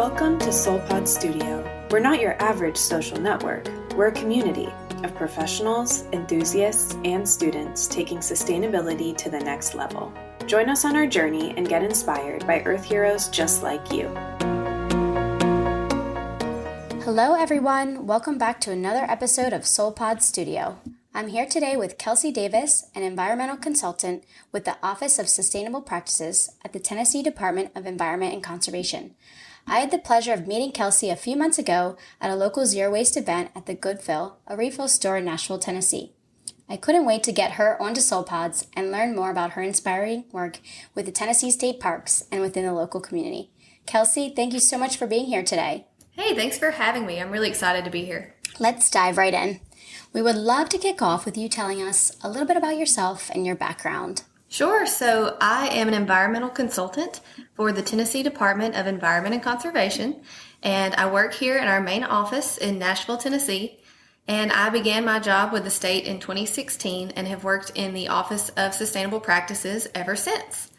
Welcome to SolPods Studio. We're not your average social network. We're a community of professionals, enthusiasts, and students taking sustainability to the next level. Join us on our journey and get inspired by Earth heroes just like you. Hello everyone, welcome back to another episode of SolPods Studio. I'm here today with Kelsey Davis, an environmental consultant with the Office of Sustainable Practices at the Tennessee Department of Environment and Conservation. I had the pleasure of meeting Kelsey a few months ago at a local zero waste event at the Goodfill, a refill store in Nashville, Tennessee. I couldn't wait to get her onto SolPods and learn more about her inspiring work with the Tennessee State Parks and within the local community. Kelsey, thank you so much for being here today. Hey, thanks for having me. I'm really excited to be here. Let's dive right in. We would love to kick off with you telling us a little bit about yourself and your background. Sure. So I am an environmental consultant for the Tennessee Department of Environment and Conservation, and I work here in our main office in Nashville, Tennessee. And I began my job with the state in 2016 and have worked in the Office of Sustainable Practices ever since.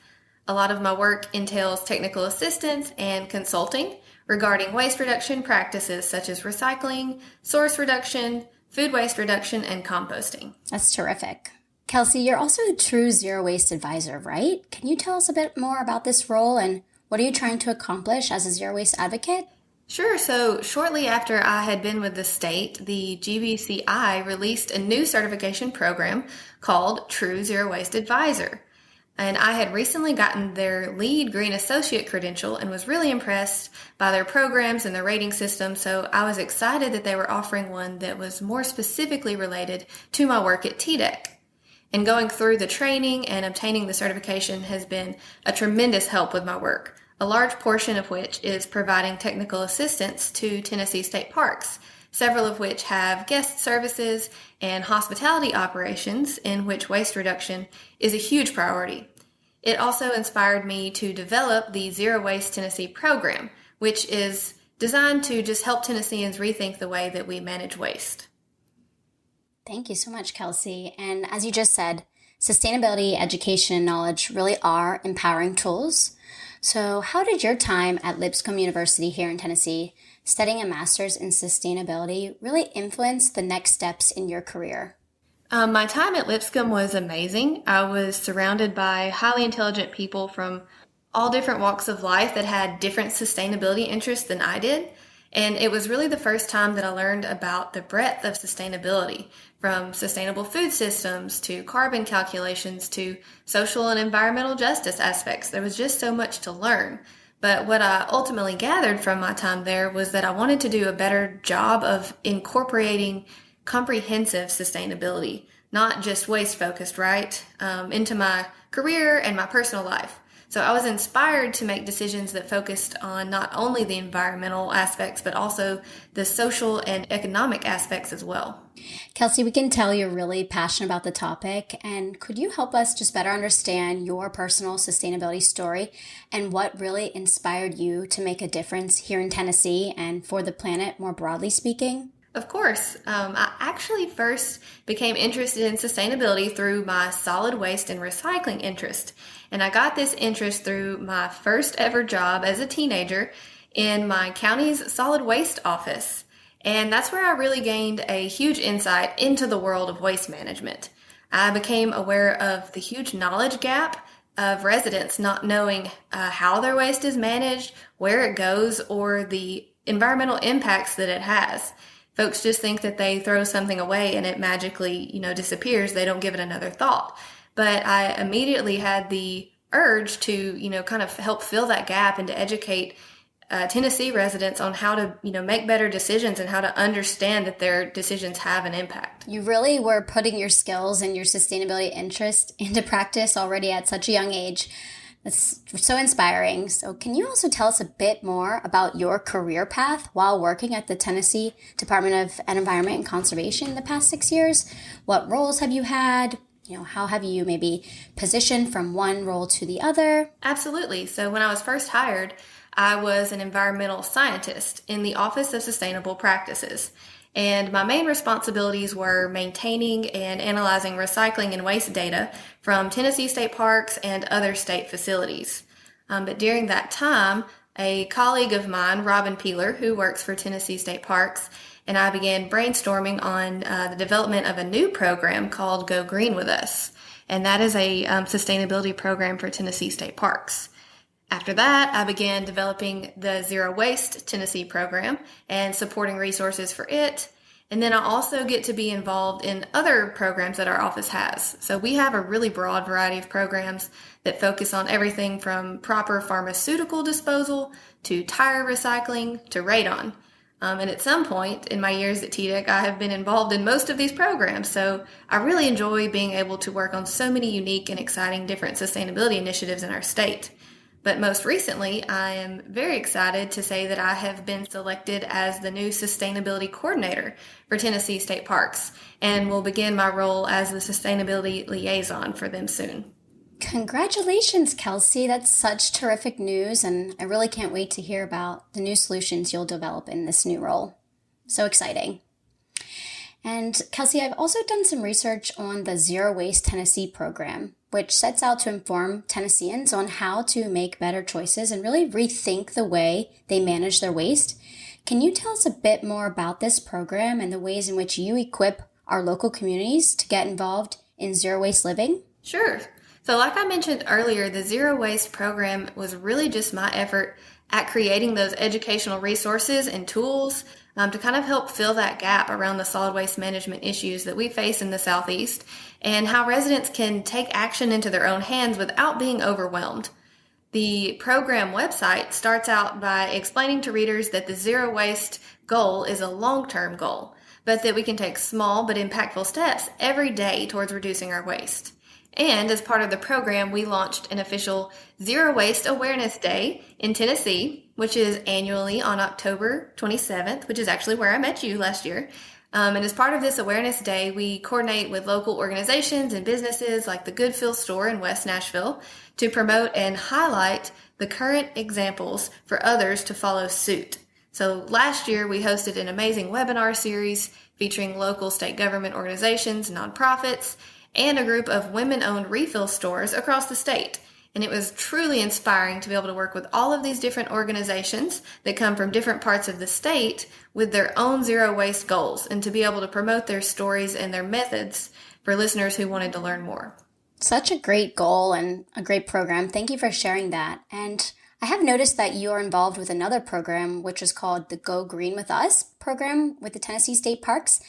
A lot of my work entails technical assistance and consulting regarding waste reduction practices such as recycling, source reduction, food waste reduction, and composting. That's terrific. Kelsey, you're also a true zero waste advisor, right? Can you tell us a bit more about this role and what are you trying to accomplish as a zero waste advocate? Sure. So shortly after I had been with the state, the GBCI released a new certification program called True Zero Waste Advisor. And I had recently gotten their lead green associate credential and was really impressed by their programs and their rating system. So I was excited that they were offering one that was more specifically related to my work at TDEC. And going through the training and obtaining the certification has been a tremendous help with my work, a large portion of which is providing technical assistance to Tennessee State Parks, several of which have guest services and hospitality operations in which waste reduction is a huge priority. It also inspired me to develop the Zero Waste Tennessee program, which is designed to just help Tennesseans rethink the way that we manage waste. Thank you so much, Kelsey. And as you just said, sustainability, education, and knowledge really are empowering tools. So how did your time at Lipscomb University here in Tennessee, studying a master's in sustainability, really influence the next steps in your career? My time at Lipscomb was amazing. I was surrounded by highly intelligent people from all different walks of life that had different sustainability interests than I did. And it was really the first time that I learned about the breadth of sustainability, from sustainable food systems to carbon calculations to social and environmental justice aspects. There was just so much to learn. But what I ultimately gathered from my time there was that I wanted to do a better job of incorporating comprehensive sustainability, not just waste-focused, right, into my career and my personal life. So I was inspired to make decisions that focused on not only the environmental aspects, but also the social and economic aspects as well. Kelsey, we can tell you're really passionate about the topic. And could you help us just better understand your personal sustainability story and what really inspired you to make a difference here in Tennessee and for the planet more broadly speaking? Of course. I actually first became interested in sustainability through my solid waste and recycling interest. And I got this interest through my first ever job as a teenager in my county's solid waste office. And that's where I really gained a huge insight into the world of waste management. I became aware of the huge knowledge gap of residents not knowing how their waste is managed, where it goes, or the environmental impacts that it has. Folks just think that they throw something away and it magically, disappears. They don't give it another thought. But I immediately had the urge to, kind of help fill that gap and to educate Tennessee residents on how to, make better decisions and how to understand that their decisions have an impact. You really were putting your skills and your sustainability interest into practice already at such a young age. That's so inspiring. So can you also tell us a bit more about your career path while working at the Tennessee Department of Environment and Conservation in the past 6 years? What roles have you had? How have you maybe positioned from one role to the other? Absolutely. So when I was first hired, I was an environmental scientist in the Office of Sustainable Practices. And my main responsibilities were maintaining and analyzing recycling and waste data from Tennessee state parks and other state facilities. But during that time, a colleague of mine, Robin Peeler, who works for Tennessee State Parks, and I began brainstorming on the development of a new program called Go Green With Us. And that is a sustainability program for Tennessee State Parks. After that, I began developing the Zero Waste Tennessee program and supporting resources for it. And then I also get to be involved in other programs that our office has. So we have a really broad variety of programs that focus on everything from proper pharmaceutical disposal to tire recycling to radon. And at some point in my years at TDEC, I have been involved in most of these programs. So I really enjoy being able to work on so many unique and exciting different sustainability initiatives in our state. But most recently, I am very excited to say that I have been selected as the new sustainability coordinator for Tennessee State Parks and will begin my role as the sustainability liaison for them soon. Congratulations, Kelsey. That's such terrific news, and I really can't wait to hear about the new solutions you'll develop in this new role. So exciting. And Kelsey, I've also done some research on the Zero Waste Tennessee program, which sets out to inform Tennesseans on how to make better choices and really rethink the way they manage their waste. Can you tell us a bit more about this program and the ways in which you equip our local communities to get involved in zero waste living? Sure. So like I mentioned earlier, the Zero Waste program was really just my effort at creating those educational resources and tools to kind of help fill that gap around the solid waste management issues that we face in the Southeast and how residents can take action into their own hands without being overwhelmed. The program website starts out by explaining to readers that the zero waste goal is a long-term goal, but that we can take small but impactful steps every day towards reducing our waste. And as part of the program, we launched an official Zero Waste Awareness Day in Tennessee, which is annually on October 27th, which is actually where I met you last year. And as part of this Awareness Day, we coordinate with local organizations and businesses like the Goodfill store in West Nashville to promote and highlight the current examples for others to follow suit. So last year, we hosted an amazing webinar series featuring local state government organizations, nonprofits, and a group of women-owned refill stores across the state. And it was truly inspiring to be able to work with all of these different organizations that come from different parts of the state with their own zero waste goals and to be able to promote their stories and their methods for listeners who wanted to learn more. Such a great goal and a great program. Thank you for sharing that. And I have noticed that you are involved with another program, which is called the Go Green With Us program with the Tennessee State Parks.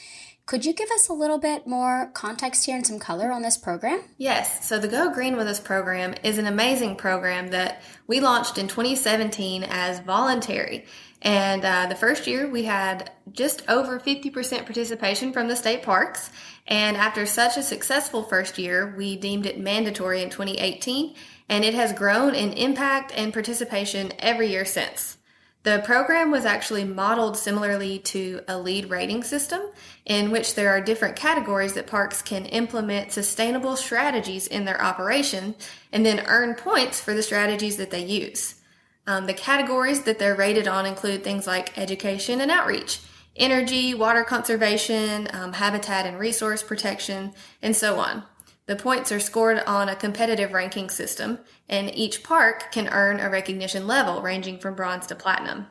Could you give us a little bit more context here and some color on this program? Yes. So the Go Green With Us program is an amazing program that we launched in 2017 as voluntary. And the first year we had just over 50% participation from the state parks. And after such a successful first year, we deemed it mandatory in 2018. And it has grown in impact and participation every year since. The program was actually modeled similarly to a LEED rating system in which there are different categories that parks can implement sustainable strategies in their operation and then earn points for the strategies that they use. The categories that they're rated on include things like education and outreach, energy, water conservation, habitat and resource protection, and so on. The points are scored on a competitive ranking system, and each park can earn a recognition level ranging from bronze to platinum.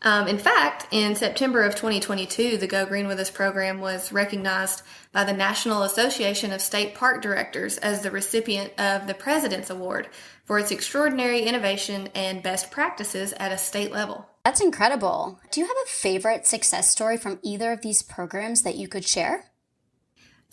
In fact, in September of 2022, the Go Green With Us program was recognized by the National Association of State Park Directors as the recipient of the President's Award for its extraordinary innovation and best practices at a state level. That's incredible. Do you have a favorite success story from either of these programs that you could share?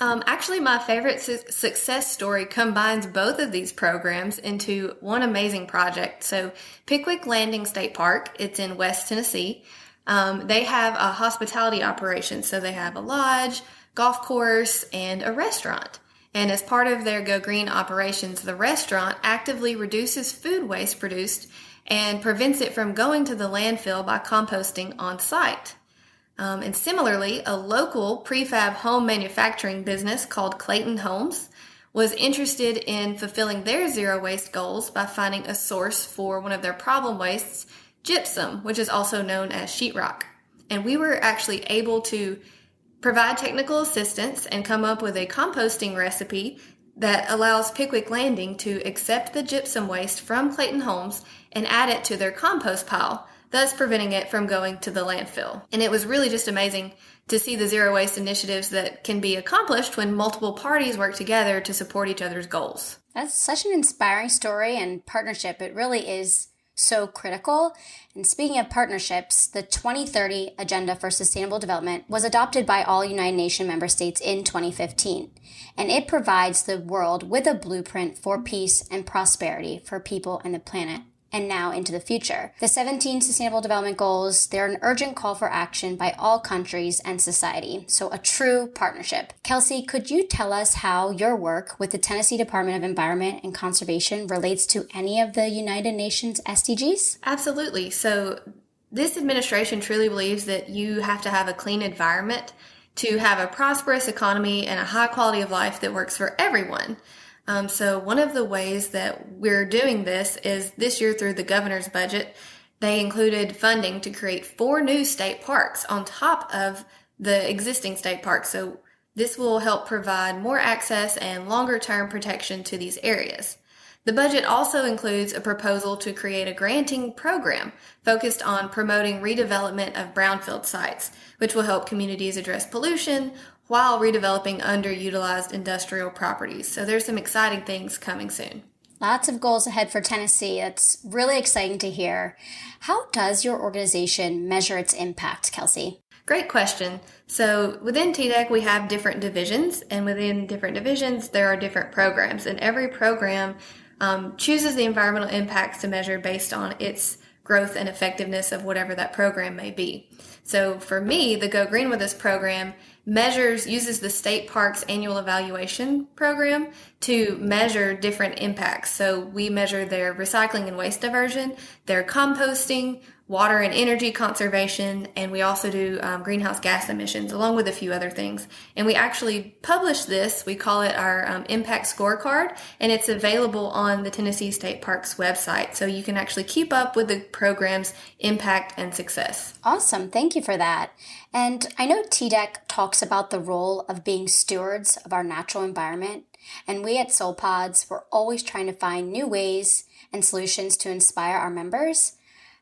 Actually, my favorite success story combines both of these programs into one amazing project. So Pickwick Landing State Park, it's in West Tennessee. They have a hospitality operation. So they have a lodge, golf course, and a restaurant. And as part of their Go Green operations, the restaurant actively reduces food waste produced and prevents it from going to the landfill by composting on site. And similarly, a local prefab home manufacturing business called Clayton Homes was interested in fulfilling their zero waste goals by finding a source for one of their problem wastes, gypsum, which is also known as sheetrock. And we were actually able to provide technical assistance and come up with a composting recipe that allows Pickwick Landing to accept the gypsum waste from Clayton Homes and add it to their compost pile, thus preventing it from going to the landfill. And it was really just amazing to see the zero waste initiatives that can be accomplished when multiple parties work together to support each other's goals. That's such an inspiring story and partnership. It really is so critical. And speaking of partnerships, the 2030 Agenda for Sustainable Development was adopted by all United Nations member states in 2015. And it provides the world with a blueprint for peace and prosperity for people and the planet, and now into the future. The 17 Sustainable Development Goals, they're an urgent call for action by all countries and society, so a true partnership. Kelsey, could you tell us how your work with the Tennessee Department of Environment and Conservation relates to any of the United Nations SDGs? Absolutely. So this administration truly believes that you have to have a clean environment to have a prosperous economy and a high quality of life that works for everyone. So one of the ways that we're doing this is this year through the governor's budget, they included funding to create 4 new state parks on top of the existing state parks. So this will help provide more access and longer term protection to these areas. The budget also includes a proposal to create a granting program focused on promoting redevelopment of brownfield sites, which will help communities address pollution while redeveloping underutilized industrial properties. So there's some exciting things coming soon. Lots of goals ahead for Tennessee. That's really exciting to hear. How does your organization measure its impact, Kelsey? Great question. So within TDEC, we have different divisions, and within different divisions, there are different programs, and every program chooses the environmental impacts to measure based on its growth and effectiveness of whatever that program may be. So for me, the Go Green With Us program uses the state parks annual evaluation program to measure different impacts. So we measure their recycling and waste diversion, their composting, water and energy conservation, and we also do greenhouse gas emissions, along with a few other things. And we actually publish this. We call it our impact scorecard, and it's available on the Tennessee State Parks website. So you can actually keep up with the program's impact and success. Awesome. Thank you for that. And I know TDEC talks about the role of being stewards of our natural environment. And we at SolPods, we're always trying to find new ways and solutions to inspire our members.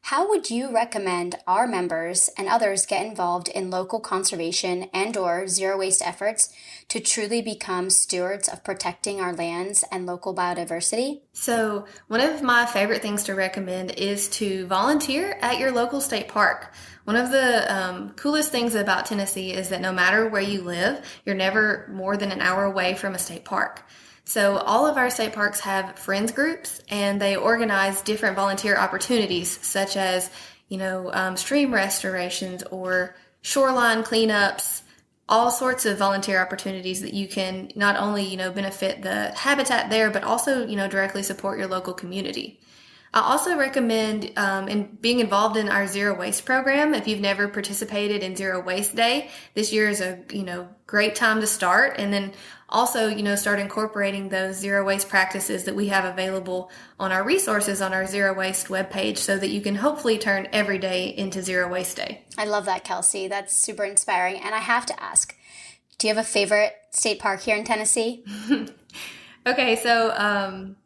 How would you recommend our members and others get involved in local conservation and/or zero waste efforts to truly become stewards of protecting our lands and local biodiversity? So one of my favorite things to recommend is to volunteer at your local state park. One of the coolest things about Tennessee is that no matter where you live, you're never more than an hour away from a state park. So all of our state parks have friends groups, and they organize different volunteer opportunities, such as, stream restorations or shoreline cleanups, all sorts of volunteer opportunities that you can not only, benefit the habitat there, but also, directly support your local community. I also recommend in being involved in our Zero Waste program. If you've never participated in Zero Waste Day, this year is a great time to start, and then also start incorporating those zero waste practices that we have available on our resources on our Zero Waste webpage, so that you can hopefully turn every day into Zero Waste Day. I love that, Kelsey. That's super inspiring. And I have to ask, do you have a favorite state park here in Tennessee? Okay, so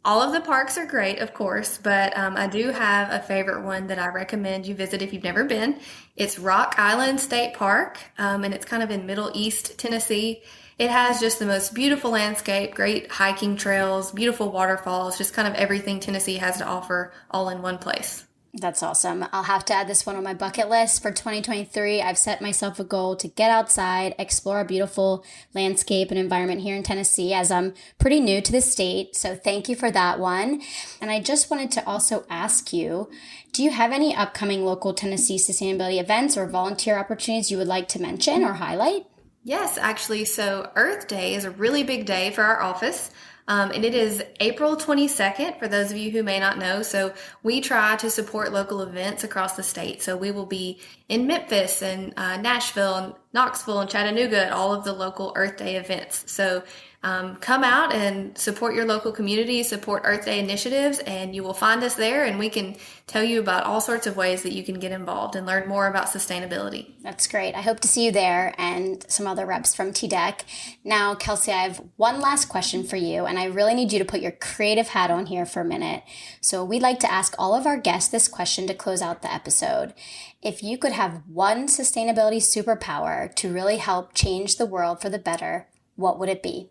all of the parks are great, of course, but I do have a favorite one that I recommend you visit if you've never been. It's Rock Island State Park, and it's kind of in Middle East Tennessee. It has just the most beautiful landscape, great hiking trails, beautiful waterfalls, just kind of everything Tennessee has to offer all in one place. That's awesome. I'll have to add this one on my bucket list for 2023. I've set myself a goal to get outside, explore a beautiful landscape and environment here in Tennessee, as I'm pretty new to the state. So thank you for that one. And I just wanted to also ask you, do you have any upcoming local Tennessee sustainability events or volunteer opportunities you would like to mention or highlight? Yes, actually. So Earth Day is a really big day for our office. And it is April 22nd, for those of you who may not know. So we try to support local events across the state. So we will be in Memphis and Nashville and Knoxville and Chattanooga at all of the local Earth Day events. So come out and support your local community, support Earth Day initiatives, and you will find us there, and we can tell you about all sorts of ways that you can get involved and learn more about sustainability. That's great. I hope to see you there and some other reps from TDEC. Now, Kelsey, I have one last question for you, and I really need you to put your creative hat on here for a minute. So we'd like to ask all of our guests this question to close out the episode. If you could have one sustainability superpower to really help change the world for the better, what would it be?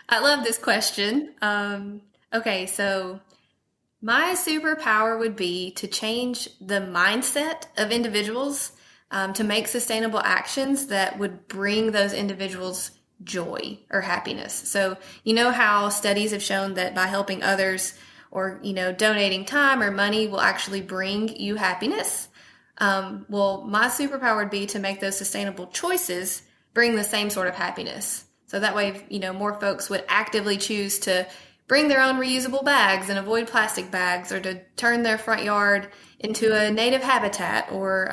I love this question. Okay, so my superpower would be to change the mindset of individuals to make sustainable actions that would bring those individuals joy or happiness. So you know how studies have shown that by helping others or, donating time or money will actually bring you happiness? Well, my superpower would be to make those sustainable choices bring the same sort of happiness. So that way, more folks would actively choose to bring their own reusable bags and avoid plastic bags, or to turn their front yard into a native habitat, or,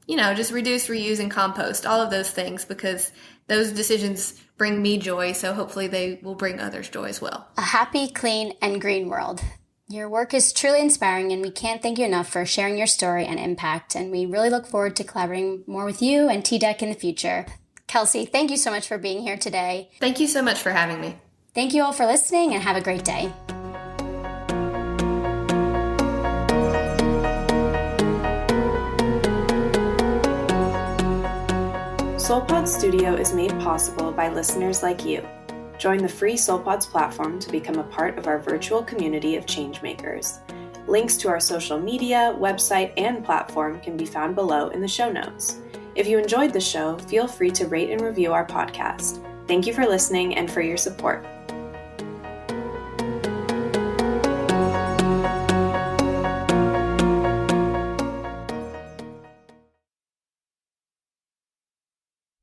just reduce, reuse, and compost, all of those things, because those decisions bring me joy. So hopefully they will bring others joy as well. A happy, clean, and green world. Your work is truly inspiring, and we can't thank you enough for sharing your story and impact. And we really look forward to collaborating more with you and TDEC in the future. Kelsey, thank you so much for being here today. Thank you so much for having me. Thank you all for listening, and have a great day. SolPods Studio is made possible by listeners like you. Join the free SolPods platform to become a part of our virtual community of changemakers. Links to our social media, website, and platform can be found below in the show notes. If you enjoyed the show, feel free to rate and review our podcast. Thank you for listening and for your support.